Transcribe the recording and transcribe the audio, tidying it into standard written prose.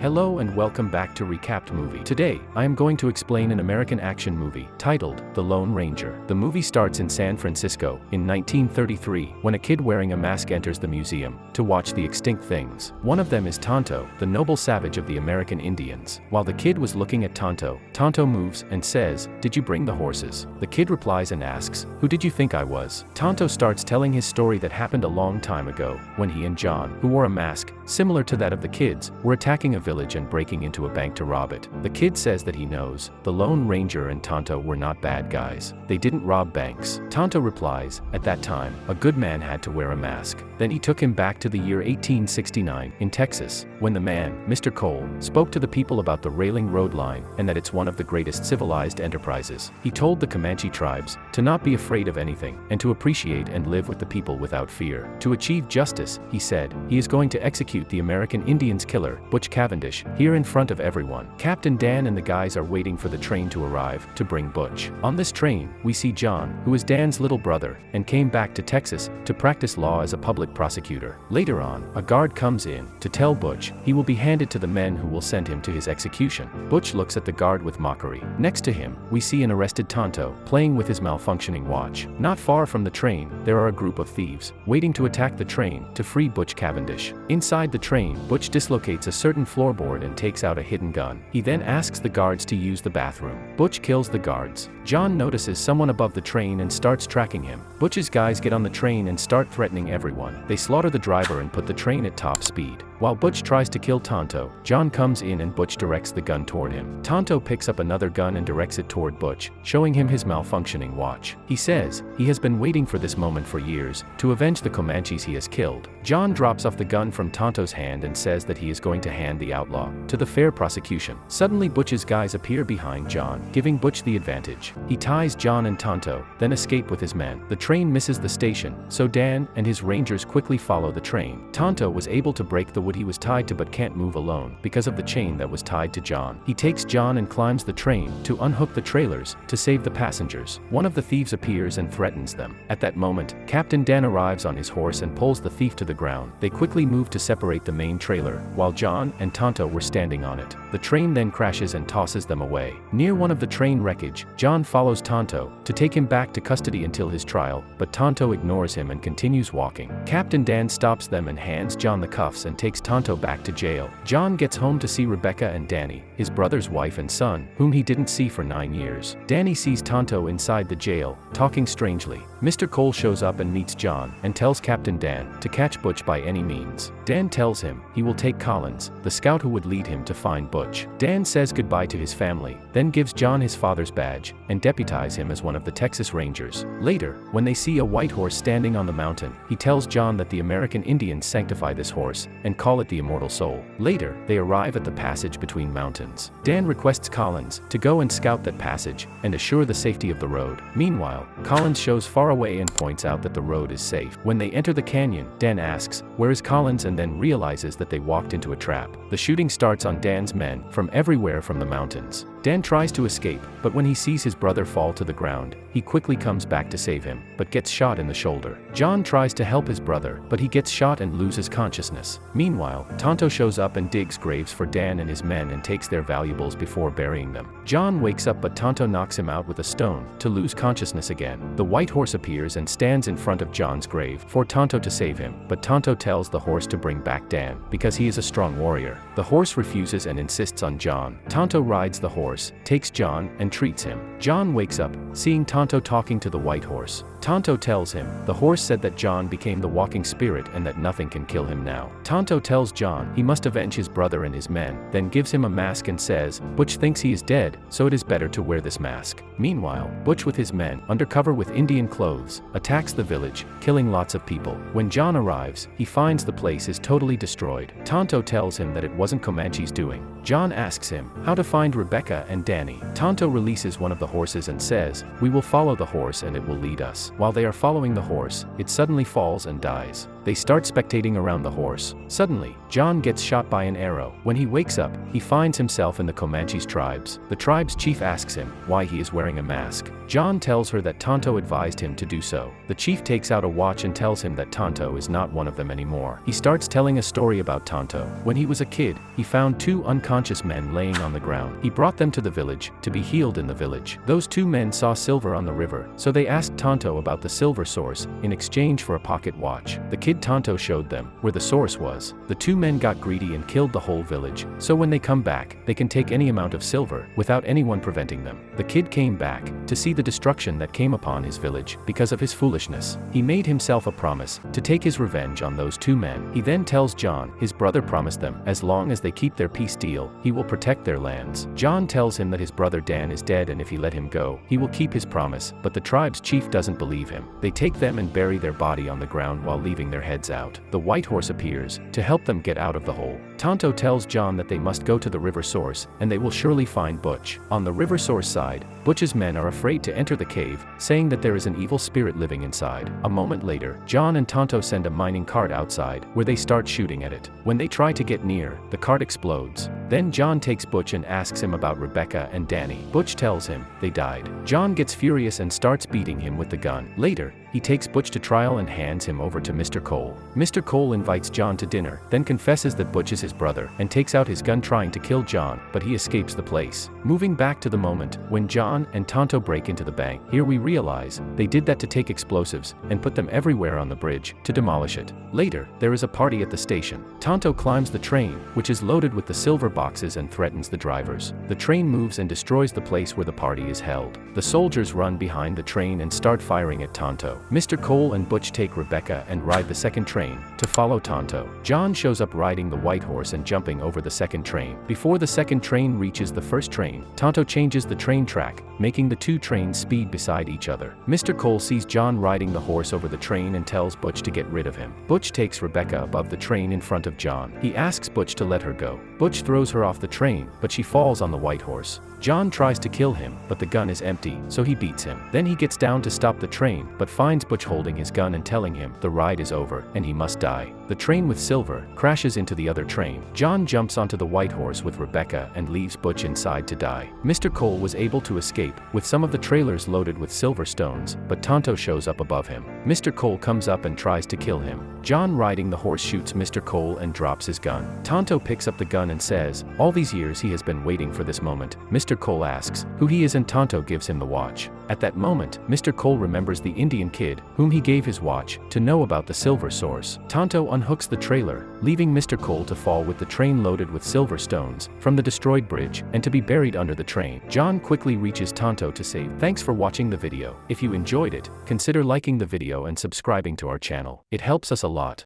Hello and welcome back to Recapped Movie. Today, I am going to explain an American action movie titled The Lone Ranger. The movie starts in San Francisco in 1933 when a kid wearing a mask enters the museum to watch the extinct things. One of them is Tonto, the noble savage of the American Indians. While the kid was looking at Tonto, Tonto moves and says, "Did you bring the horses?" The kid replies and asks, "Who did you think I was?" Tonto starts telling his story that happened a long time ago when he and John, who wore a mask similar to that of the kids, were attacking a village and breaking into a bank to rob it. The kid says that he knows the Lone Ranger and Tonto were not bad guys. They didn't rob banks. Tonto replies, "At that time, a good man had to wear a mask." Then he took him back to the year 1869 in Texas, when the man, Mr. Cole, spoke to the people about the railing road line and that it's one of the greatest civilized enterprises. He told the Comanche tribes to not be afraid of anything and to appreciate and live with the people without fear. To achieve justice, he said, he is going to execute the American Indians killer, Butch Cavendish, here in front of everyone. Captain Dan and the guys are waiting for the train to arrive to bring Butch. On this train, we see John, who is Dan's little brother, and came back to Texas to practice law as a public prosecutor. Later on, a guard comes in to tell Butch he will be handed to the men who will send him to his execution. Butch looks at the guard with mockery. Next to him, we see an arrested Tonto playing with his malfunctioning watch. Not far from the train, there are a group of thieves waiting to attack the train to free Butch Cavendish. Inside the train, Butch dislocates a certain floorboard and takes out a hidden gun. He then asks the guards to use the bathroom. Butch kills the guards. John notices someone above the train and starts tracking him. Butch's guys get on the train and start threatening everyone. They slaughter the driver and put the train at top speed. While Butch tries to kill Tonto, John comes in and Butch directs the gun toward him. Tonto picks up another gun and directs it toward Butch, showing him his malfunctioning watch. He says he has been waiting for this moment for years to avenge the Comanches he has killed. John drops off the gun from Tonto's hand and says that he is going to hand the outlaw to the fair prosecution. Suddenly Butch's guys appear behind John, giving Butch the advantage. He ties John and Tonto, then escape with his men. The train misses the station, so Dan and his rangers quickly follow the train. Tonto was able to break the wood he was tied to but can't move alone because of the chain that was tied to John. He takes John and climbs the train to unhook the trailers to save the passengers. One of the thieves appears and threatens them. At that moment, Captain Dan arrives on his horse and pulls the thief to the ground. They quickly move to separate the main trailer, while John and Tonto were standing on it. The train then crashes and tosses them away. Near one of the train wreckage, John follows Tonto to take him back to custody until his trial, but Tonto ignores him and continues walking. Captain Dan stops them and hands John the cuffs and takes Tonto back to jail. John gets home to see Rebecca and Danny, his brother's wife and son, whom he didn't see for 9 years. Danny sees Tonto inside the jail, talking strangely. Mr. Cole shows up and meets John and tells Captain Dan to catch Butch by any means. Dan tells him he will take Collins, the scout who would lead him to find Butch. Dan says goodbye to his family, then gives John his father's badge and deputize him as one of the Texas Rangers. Later, when they see a white horse standing on the mountain, he tells John that the American Indians sanctify this horse and call it the Immortal Soul. Later, they arrive at the passage between mountains. Dan requests Collins to go and scout that passage and assure the safety of the road. Meanwhile, Collins shows far away and points out that the road is safe. When they enter the canyon, Dan asks, "Where is Collins?" and then realizes that they walked into a trap. The shooting starts on Dan's men from everywhere from the mountains. Dan tries to escape, but when he sees his brother fall to the ground, he quickly comes back to save him, but gets shot in the shoulder. John tries to help his brother, but he gets shot and loses consciousness. Meanwhile, Tonto shows up and digs graves for Dan and his men and takes their valuables before burying them. John wakes up but Tonto knocks him out with a stone to lose consciousness again. The white horse appears and stands in front of John's grave for Tonto to save him, but Tonto tells the horse to bring back Dan because he is a strong warrior. The horse refuses and insists on John. Tonto rides the horse, takes John and treats him. John wakes up, seeing Tonto talking to the white horse. Tonto tells him the horse said that John became the walking spirit and that nothing can kill him now. Tonto tells John he must avenge his brother and his men, then gives him a mask and says Butch thinks he is dead, so it is better to wear this mask. Meanwhile, Butch with his men, undercover with Indian clothes, attacks the village, killing lots of people. When John arrives, he finds the place is totally destroyed. Tonto tells him that it wasn't Comanche's doing. John asks him how to find Rebecca and Danny. Tonto releases one of the horses and says, "We will follow the horse and it will lead us." While they are following the horse, it suddenly falls and dies. They start spectating around the horse. Suddenly, John gets shot by an arrow. When he wakes up, he finds himself in the Comanches tribes. The tribe's chief asks him why he is wearing a mask. John tells her that Tonto advised him to do so. The chief takes out a watch and tells him that Tonto is not one of them anymore. He starts telling a story about Tonto. When he was a kid, he found 2 unconscious men laying on the ground. He brought them to the village to be healed in the village. Those 2 men saw silver on the river, so they asked Tonto about the silver source in exchange for a pocket watch. The kid Tonto showed them where the source was. The 2 men got greedy and killed the whole village, so when they come back, they can take any amount of silver without anyone preventing them. The kid came back to see the destruction that came upon his village because of his foolishness. He made himself a promise to take his revenge on those 2 men. He then tells John his brother promised them as long as they keep their peace deal, he will protect their lands. John tells him that his brother Dan is dead and if he let him go, he will keep his promise, but the tribe's chief doesn't believe him. They take them and bury their body on the ground while leaving their heads out. The white horse appears to help them get out of the hole. Tonto tells John that they must go to the river source and they will surely find Butch. On the river source side, Butch's men are afraid to enter the cave, saying that there is an evil spirit living inside. A moment later, John and Tonto send a mining cart outside, where they start shooting at it. When they try to get near, the cart explodes. Then John takes Butch and asks him about Rebecca and Danny. Butch tells him they died. John gets furious and starts beating him with the gun. Later, he takes Butch to trial and hands him over to Mr. Cole. Mr. Cole invites John to dinner, then confesses that Butch is his brother, and takes out his gun trying to kill John, but he escapes the place. Moving back to the moment when John and Tonto break into the bank, here we realize they did that to take explosives and put them everywhere on the bridge to demolish it. Later, there is a party at the station. Tonto climbs the train, which is loaded with the silver boxes, and threatens the drivers. The train moves and destroys the place where the party is held. The soldiers run behind the train and start firing at Tonto. Mr. Cole and Butch take Rebecca and ride the second train to follow Tonto. John shows up riding the white horse and jumping over the second train. Before the second train reaches the first train, Tonto changes the train track, making the 2 trains speed beside each other. Mr. Cole sees John riding the horse over the train and tells Butch to get rid of him. Butch takes Rebecca above the train in front of John. He asks Butch to let her go. Butch throws her off the train, but she falls on the white horse. John tries to kill him, but the gun is empty, so he beats him. Then he gets down to stop the train, but finds Butch holding his gun and telling him the ride is over and he must die. The train with silver crashes into the other train. John jumps onto the white horse with Rebecca and leaves Butch inside to die. Mr. Cole was able to escape with some of the trailers loaded with silver stones, but Tonto shows up above him. Mr. Cole comes up and tries to kill him. John riding the horse shoots Mr. Cole and drops his gun. Tonto picks up the gun and says, all these years he has been waiting for this moment. Mr. Cole asks who he is and Tonto gives him the watch. At that moment, Mr. Cole remembers the Indian kid, whom he gave his watch, to know about the silver source. Tonto unhooks the trailer, leaving Mr. Cole to fall with the train loaded with silver stones from the destroyed bridge, and to be buried under the train. John quickly reaches Tonto to save. Thanks for watching the video. If you enjoyed it, consider liking the video and subscribing to our channel. It helps us a lot.